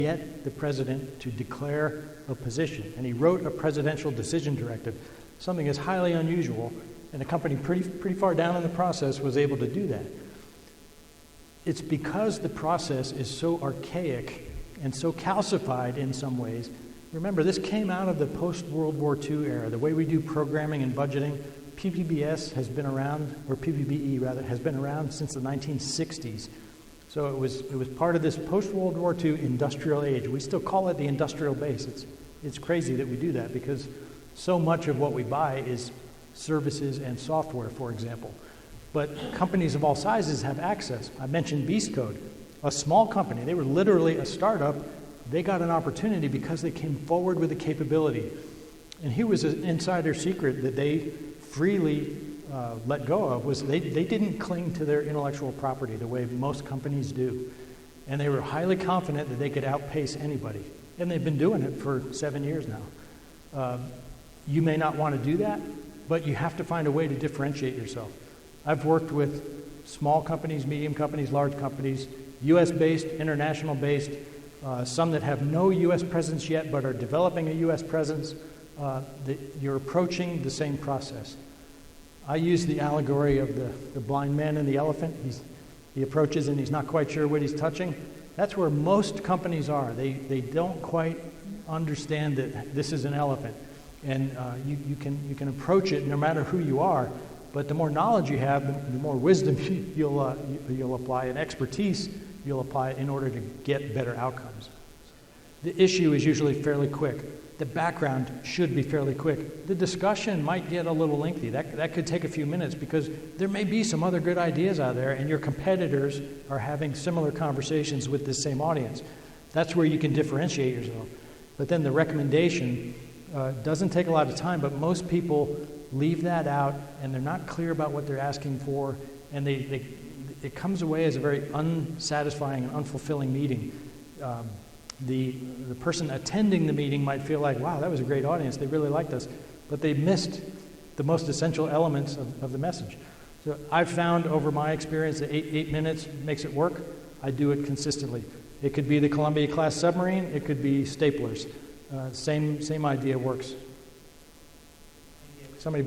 get the president to declare a position. And he wrote a presidential decision directive, something that's highly unusual, and a company pretty far down in the process was able to do that. It's because the process is so archaic and so calcified in some ways. Remember, this came out of the post-World War II era. The way we do programming and budgeting, PPBS has been around, or PPBE rather, has been around since the 1960s. So it was part of this post-World War II industrial age. We still call it the industrial base. It's crazy that we do that because so much of what we buy is services and software, for example. But companies of all sizes have access. I mentioned Beast Code, a small company. They were literally a startup. They got an opportunity because they came forward with a capability. And here was an insider secret that they freely let go of, was they didn't cling to their intellectual property the way most companies do. And they were highly confident that they could outpace anybody. And they've been doing it for 7 years now. You may not want to do that, but you have to find a way to differentiate yourself. I've worked with small companies, medium companies, large companies, US-based, international-based, some that have no US presence yet but are developing a US presence. You're approaching the same process. I use the allegory of the blind man and the elephant. He approaches and he's not quite sure what he's touching. That's where most companies are. They don't quite understand that this is an elephant. And you can approach it no matter who you are, but the more knowledge you have, the more wisdom you'll apply, and expertise you'll apply in order to get better outcomes. The issue is usually fairly quick. The background should be fairly quick. The discussion might get a little lengthy. That could take a few minutes because there may be some other good ideas out there and your competitors are having similar conversations with this same audience. That's where you can differentiate yourself. But then the recommendation doesn't take a lot of time, but most people leave that out and they're not clear about what they're asking for, and it comes away as a very unsatisfying and unfulfilling meeting. The person attending the meeting might feel like, wow, that was a great audience, they really liked us, but they missed the most essential elements of the message. So I've found over my experience that 8 minutes makes it work. I do it consistently. It could be the Columbia-class submarine, it could be staplers. Same idea works.